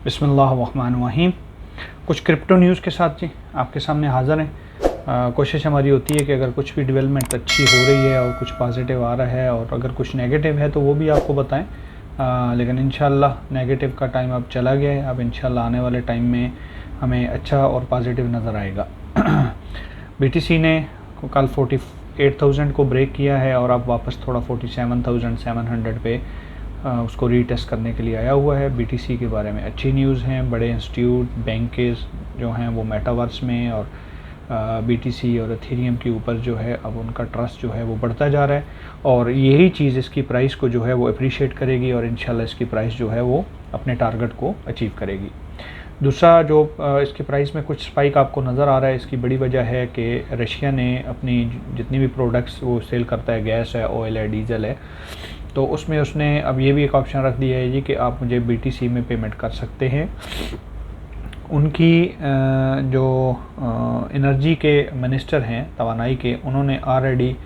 बिस्मिल्लाहिर्रहमानिर्रहीम। कुछ crypto news के साथ जी आपके सामने हाज़िर हैं। कोशिश हमारी होती है कि अगर कुछ भी डेवलपमेंट अच्छी हो रही है और कुछ पॉजिटिव आ रहा है और अगर कुछ नेगेटिव है तो वो भी आपको बताएं। लेकिन इंशाल्लाह नेगेटिव का टाइम अब चला गया है। अब इंशाल्लाह आने वाले टाइम में हमें अच्छा और पॉजिटिव नज़र आएगा। BTC ने कल 48,000 को ब्रेक किया है और अब वापस थोड़ा 47,700 पे उसको रीटेस्ट करने के लिए आया हुआ है। BTC के बारे में अच्छी न्यूज़ हैं। बड़े इंस्टीट्यूट बैंकेस जो हैं वो मेटावर्स में और BTC और एथेरियम के ऊपर जो है अब उनका ट्रस्ट जो है वो बढ़ता जा रहा है और यही चीज़ इसकी प्राइस को जो है वो अप्रिशिएट करेगी और इंशाल्लाह इसकी प्राइस जो है वो अपने टारगेट को अचीव करेगी। दूसरा जो इसके प्राइस में कुछ स्पाइक आपको नज़र आ रहा है, इसकी बड़ी वजह है कि रशिया ने अपनी जितनी भी प्रोडक्ट्स वो सेल करता है, गैस है, ऑयल है, डीजल है, तो उसमें उसने अब ये भी एक ऑप्शन रख दिया है जी कि आप मुझे BTC में पेमेंट कर सकते हैं। उनकी जो एनर्जी के मिनिस्टर हैं, तवानाई के, उन्होंने ऑलरेडी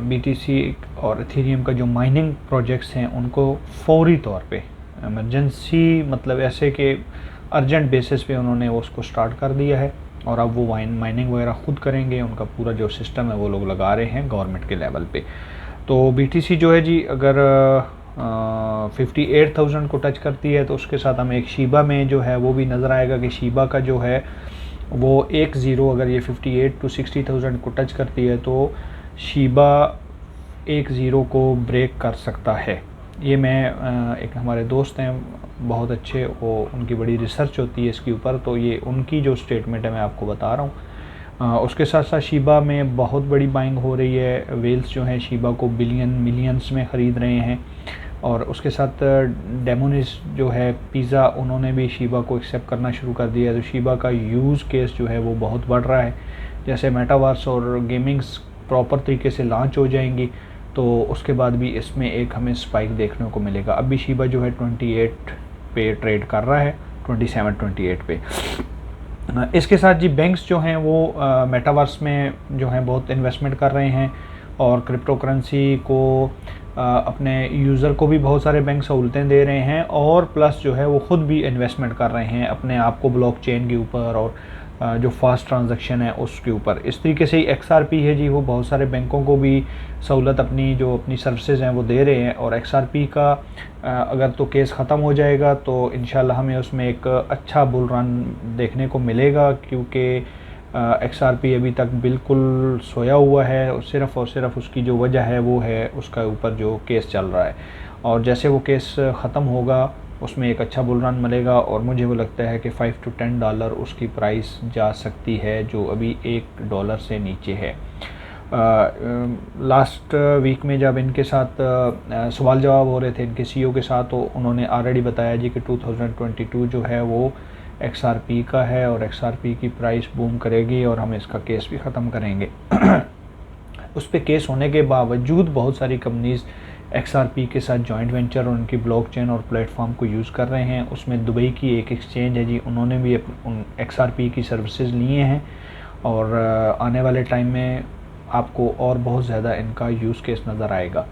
BTC और एथेरियम का जो माइनिंग प्रोजेक्ट्स हैं उनको फौरी तौर पे इमरजेंसी मतलब ऐसे कि अर्जेंट बेसिस पे उन्होंने उसको स्टार्ट कर दिया है और अब वो माइनिंग वगैरह ख़ुद करेंगे। उनका पूरा जो सिस्टम है वो लोग लगा रहे हैं गवर्नमेंट के लेवल पे। तो BTC जो है जी अगर 58,000 को टच करती है तो उसके साथ हमें एक शीबा में जो है वो भी नज़र आएगा कि शीबा का जो है वो 10 अगर ये 58 to 60,000 को टच करती है तो शीबा 10 को ब्रेक कर सकता है। ये मैं एक हमारे दोस्त हैं बहुत अच्छे, वो उनकी बड़ी रिसर्च होती है इसके ऊपर, तो ये उनकी जो स्टेटमेंट है मैं आपको बता रहा हूँ। उसके साथ साथ शीबा में बहुत बड़ी बाइंग हो रही है। वेल्स जो हैं शीबा को मिलियंस में ख़रीद रहे हैं और उसके साथ डेमोनिस जो है पिज़्ज़ा, उन्होंने भी शीबा को एक्सेप्ट करना शुरू कर दिया है। तो शीबा का यूज़ केस जो है वो बहुत बढ़ रहा है। जैसे मेटावर्स और गेमिंग्स प्रॉपर तरीके से लॉन्च हो जाएंगी तो उसके बाद भी इसमें एक हमें स्पाइक देखने को मिलेगा। अभी शीबा जो है 28 पे ट्रेड कर रहा है, 27-28 पे। इसके साथ जी बैंक्स जो हैं वो मेटावर्स में जो हैं बहुत इन्वेस्टमेंट कर रहे हैं और क्रिप्टो करेंसी को अपने यूज़र को भी बहुत सारे बैंक सहूलतें दे रहे हैं और प्लस जो है वो ख़ुद भी इन्वेस्टमेंट कर रहे हैं अपने आप को ब्लॉकचेन के ऊपर और जो फास्ट ट्रांजैक्शन है उसके ऊपर। इस तरीके से ही XRP है जी, वो बहुत सारे बैंकों को भी सहूलत अपनी सर्विसेज हैं वो दे रहे हैं और XRP का अगर तो केस ख़त्म हो जाएगा तो इंशाल्लाह हमें उसमें एक अच्छा बुल रन देखने को मिलेगा, क्योंकि XRP अभी तक बिल्कुल सोया हुआ है और सिर्फ़ उसकी जो वजह है वो है उसका ऊपर जो केस चल रहा है और जैसे वो केस ख़त्म होगा उसमें एक अच्छा बुल रन मिलेगा और मुझे वो लगता है कि $5 to $10 उसकी प्राइस जा सकती है, जो अभी $1 से नीचे है। लास्ट वीक में जब इनके साथ सवाल जवाब हो रहे थे इनके CEO के साथ, तो उन्होंने ऑलरेडी बताया जी कि 2022 जो है वो XRP का है और XRP की प्राइस बूम करेगी और हम इसका केस भी ख़त्म करेंगे। उस पर केस होने के बावजूद बहुत सारी कंपनीज़ XRP के साथ जॉइंट वेंचर और उनकी ब्लॉकचेन और प्लेटफॉर्म को यूज़ कर रहे हैं। उसमें दुबई की एक एक्सचेंज है जी, उन्होंने भी XRP की सर्विसेज लिए हैं और आने वाले टाइम में आपको और बहुत ज़्यादा इनका यूज़ केस नज़र आएगा।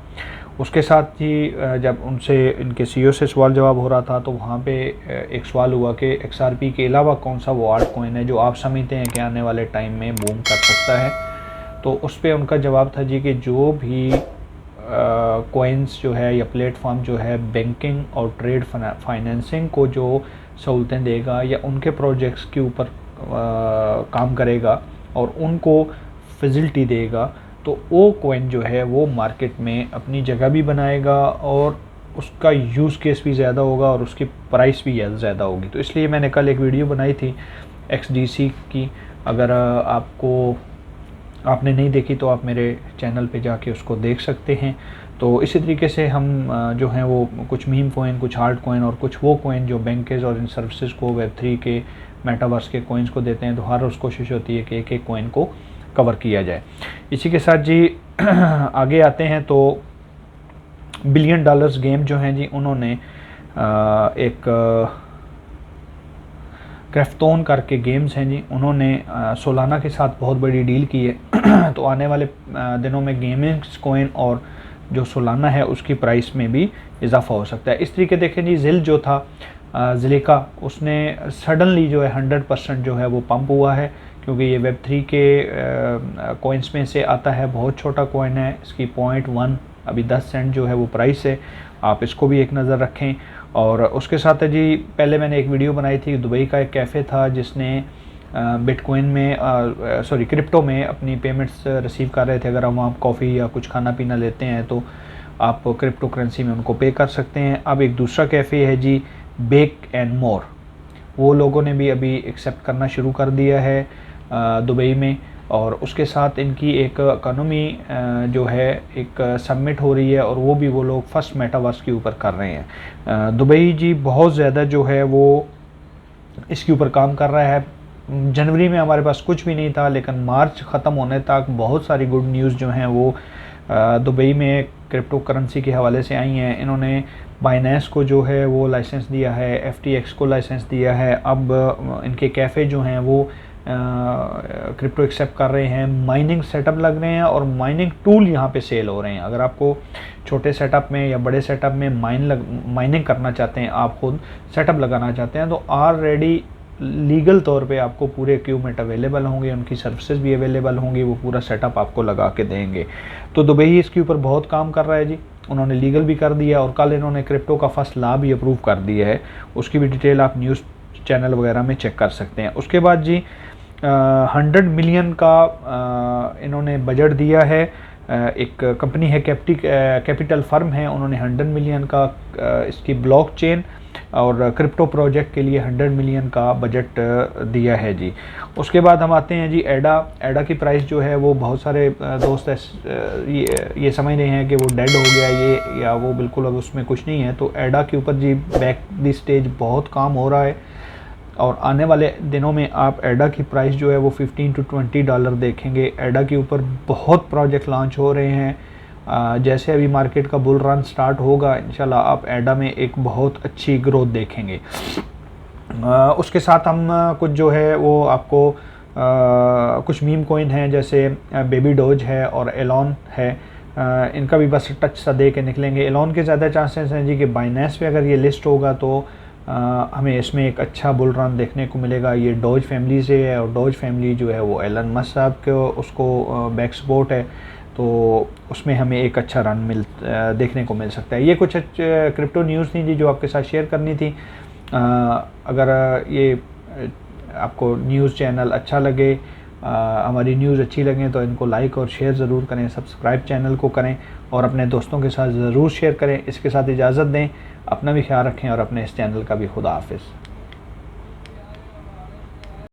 उसके साथ ही जब उनसे इनके CEO से सवाल जवाब हो रहा था तो वहाँ पे एक सवाल हुआ कि XRP के अलावा कौन सा वो आल्ट कॉइन है जो आप समझते हैं कि आने वाले टाइम में बूम कर सकता है। तो उस पर उनका जवाब था जी कि जो भी कॉइन्स जो है या प्लेटफॉर्म जो है बैंकिंग और ट्रेड फाइनेंसिंग को जो सहूलतें देगा या उनके प्रोजेक्ट्स के ऊपर काम करेगा और उनको फैसिलिटी देगा, तो वो कॉइन जो है वो मार्केट में अपनी जगह भी बनाएगा और उसका यूज़ केस भी ज़्यादा होगा और उसकी प्राइस भी ज़्यादा होगी। तो इसलिए मैंने कल एक वीडियो बनाई थी XDC की, अगर आपने नहीं देखी तो आप मेरे चैनल पे जाके उसको देख सकते हैं। तो इसी तरीके से हम जो हैं वो कुछ मीम कॉइन, कुछ हार्ड कॉइन और कुछ वो कॉइन जो बैंकेज और इन सर्विसेज को Web3 के मेटावर्स के कॉइन्स को देते हैं, तो हर रोज़ कोशिश होती है कि एक एक कॉइन को कवर किया जाए। इसी के साथ जी आगे आते हैं तो $1 बिलियन गेम जो हैं जी, उन्होंने एक क्राफ्टोन करके गेम्स हैं जी, उन्होंने सोलाना के साथ बहुत बड़ी डील की है। तो आने वाले दिनों में गेमिंग कॉइन और जो सोलाना है उसकी प्राइस में भी इजाफा हो सकता है। इस तरीके देखें जी, जिल जो था ज़िलिका, उसने सडनली जो है 100% जो है वो पंप हुआ है, क्योंकि ये Web3 के कॉइन्स में से आता है। बहुत छोटा कॉइन है, इसकी 0.1 अभी 10 सेंट जो है वो प्राइस है। आप इसको भी एक नज़र रखें। और उसके साथ है जी, पहले मैंने एक वीडियो बनाई थी, दुबई का एक कैफ़े था जिसने बिटकॉइन में क्रिप्टो में अपनी पेमेंट्स रिसीव कर रहे थे। अगर हम आप कॉफ़ी या कुछ खाना पीना लेते हैं तो आप क्रिप्टो करेंसी में उनको पे कर सकते हैं। अब एक दूसरा कैफ़े है जी, बेक एंड मोर, वो लोगों ने भी अभी एक्सेप्ट करना शुरू कर दिया है दुबई में। और उसके साथ इनकी एक इकोनॉमी जो है एक सबमिट हो रही है, और वो भी वो लोग फर्स्ट मेटावर्स के ऊपर कर रहे हैं। दुबई जी बहुत ज़्यादा जो है वो इसके ऊपर काम कर रहा है। जनवरी में हमारे पास कुछ भी नहीं था, लेकिन मार्च ख़त्म होने तक बहुत सारी गुड न्यूज़ जो हैं वो दुबई में क्रिप्टो करेंसी के हवाले से आई हैं। इन्होंने बाइनेंस को जो है वो लाइसेंस दिया है, FTX को लाइसेंस दिया है। अब इनके कैफ़े जो हैं वो क्रिप्टो एक्सेप्ट कर रहे हैं, माइनिंग सेटअप लग रहे हैं, और माइनिंग टूल यहाँ पे सेल हो रहे हैं। अगर आपको छोटे सेटअप में या बड़े सेटअप में माइनिंग करना चाहते हैं, आप खुद सेटअप लगाना चाहते हैं, तो ऑलरेडी लीगल तौर पे आपको पूरे इक्विपमेंट अवेलेबल होंगे, उनकी सर्विसेज भी अवेलेबल होंगी, वो पूरा सेटअप आपको लगा के देंगे। तो दुबई इसके ऊपर बहुत काम कर रहा है जी, उन्होंने लीगल भी कर दिया, और कल इन्होंने क्रिप्टो का फर्स्ट लॉ भी अप्रूव कर दिया है। उसकी भी डिटेल आप न्यूज़ चैनल वगैरह में चेक कर सकते हैं। उसके बाद जी 100 मिलियन का इन्होंने बजट दिया है। एक कंपनी है कैपिटल फर्म है, उन्होंने 100 मिलियन का इसकी ब्लॉकचेन और क्रिप्टो प्रोजेक्ट के लिए 100 मिलियन का बजट दिया है जी। उसके बाद हम आते हैं जी एडा की प्राइस जो है वो बहुत सारे दोस्त ये समझ रहे हैं कि वो डेड हो गया ये, या वो बिल्कुल अब उसमें कुछ नहीं है। तो एडा के ऊपर जी बैक दी स्टेज बहुत काम हो रहा है, और आने वाले दिनों में आप एडा की प्राइस जो है वो $15 to $20 देखेंगे। एडा के ऊपर बहुत प्रोजेक्ट लॉन्च हो रहे हैं। जैसे अभी मार्केट का बुल रन स्टार्ट होगा, इंशाल्लाह आप एडा में एक बहुत अच्छी ग्रोथ देखेंगे। उसके साथ हम कुछ जो है वो आपको कुछ मीम कॉइन हैं, जैसे बेबी डोज है और एलॉन है। इनका भी बस टच सा दे के निकलेंगे। एलॉन के ज़्यादा चांसेस हैं जी कि बाइनेंस पे अगर ये लिस्ट होगा तो हमें इसमें एक अच्छा बुल रन देखने को मिलेगा। ये डोज फैमिली से है, और डोज फैमिली जो है वो एलन मस्क साहब को उसको बैक सपोर्ट है, तो उसमें हमें एक अच्छा रन देखने को मिल सकता है। ये कुछ क्रिप्टो न्यूज़ थी जी जो आपके साथ शेयर करनी थी। अगर ये आपको न्यूज़ चैनल अच्छा लगे, हमारी न्यूज़ अच्छी लगे, तो इनको लाइक और शेयर ज़रूर करें, सब्सक्राइब चैनल को करें, और अपने दोस्तों के साथ ज़रूर शेयर करें। इसके साथ इजाज़त दें, अपना भी ख्याल रखें, और अपने इस चैनल का भी खुदा हाफिज़।